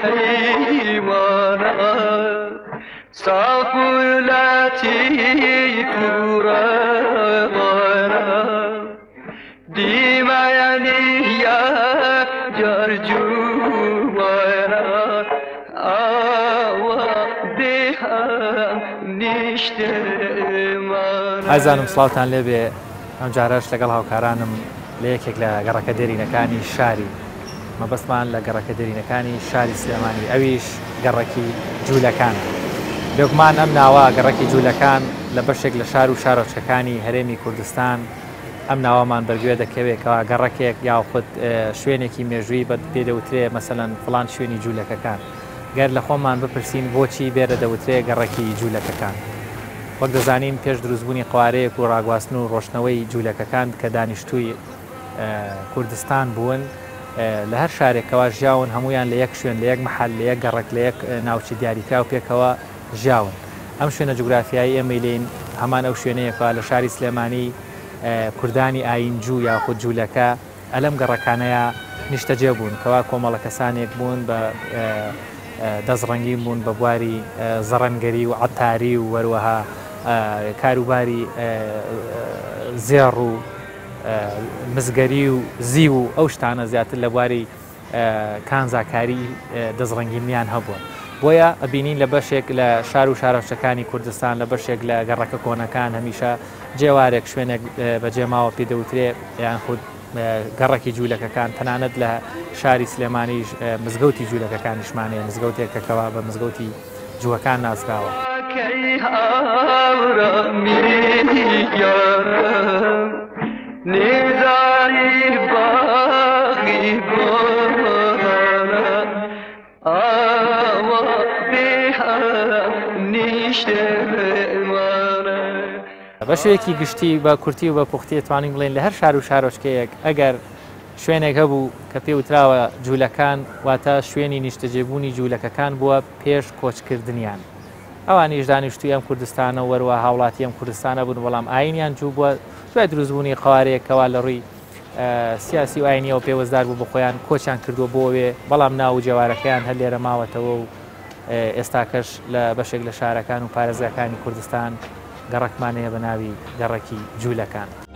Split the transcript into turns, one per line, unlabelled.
حیمانا صافولاتی کوروانا دیمانی یا جرجوانا آوا دهم نیشتمان
ئازانم سڵاوتان لێبێ ئەم جارەش لەگەڵ هاوکارانم لە یەکێک لە گەڕەکە دێرینەکانی شاری مەبەستمان لە گەڕەکە دێرینەکانی شاری سلێمانی ئەویش گەڕەکی جوولەکان بێگومان ئەم ناوە گەڕەکی جوولەکان لە بەشێک لە شار و شارۆچەکانی هەرێمی کوردستان ئەم ناوەمان بەرگوێ دەکەوێتەوە گەڕەکێک یاخود شوێنێکی مێژووی بە پێدەوترێ مەسەلەن فڵان شوێنی جوولەکەکان گەر لە خۆمان بپرسین بۆچی بێرە دەوترێ گەڕەکی جوولەکەکان وەک دەزانین پێش دروستبوونی قوارەیەک و ڕاگواستن و ڕۆشنەوەی جوولەکەکان کە دانیشتووی کوردستان بوون لە هەر شارێکەوە ژیاون هەمویان لە یەک شوێن لە یەک محل لە یەک گەڕک لە یەک ناوچی دیاریکرا و پێکەوە ژیاون ئەم شوێنە جوگرافیایی ئێمە لێن هەمان ئەو شوێنەیەکە لە شاری سلێمانی کوردانی ئاینجوو یاخود جوولەکە ئەلەم گەڕەکانەیە نیشتەجێ بوون کەوا کۆمەڵە کەسانێک بوون بە دەستڕەنگین بوون بە بواری زەڕەنگەری و عەتاری و وەروەها کاروباری زێڕ و مزگەری و زی و ئەو شتانە زیاتر لە بواری کانزاکاری دەستڕەنگینیان هەبووە بۆیە ئەبینین لە بەشێک لە شار و شارۆچەکانی کوردستان لە بەشێک لە گەڕەکە کۆنەکان هەمیشە جێوارێک شوێنێک بەجێماوە پێدەوترێ یان خود گەڕەکی جوولەکەکان تەنانەت لە شاری سلێمانیش مزگەوتی جوولەکەکانیشمانەیە مزگەوتێکەکەوە بە مزگەوتی جووەکان ناسراوە
نزاری باقی بارا آوا بهم نیشتمانه
بە شوێکی گشتی بە کورتی و بە پوختی توانین بڵێن لە هەر شار و شارۆچکەیەک ئەگەر شوێنێک هەبوو کە پێوتراوە جوولەکان واتە شوێنی نیشتەجێبوونی جوولەکەکان بووە پێش کۆچکردنیان ئەوانیش دانیشتووی ئەم کوردستانە وەروە هاوڵاتی ئەم کوردستانە بوون بەڵام ئاینیان جوو بووە دوای دروستبوونی قوارەیەکەوە لە ڕووی سیاسی و ئاینیەوە پێوەزدار بوو بە خۆیان کۆچیان کردووە بۆوێ بەڵام ناو و جێوارەکەیان هەر لێرە ماوەتەوە و ئێستاکەش لە بەشێک لە شارەکان و پارێزگاکانی کوردستان گەڕەکمانەیە بە ناوی گەڕەکی جوولەکان.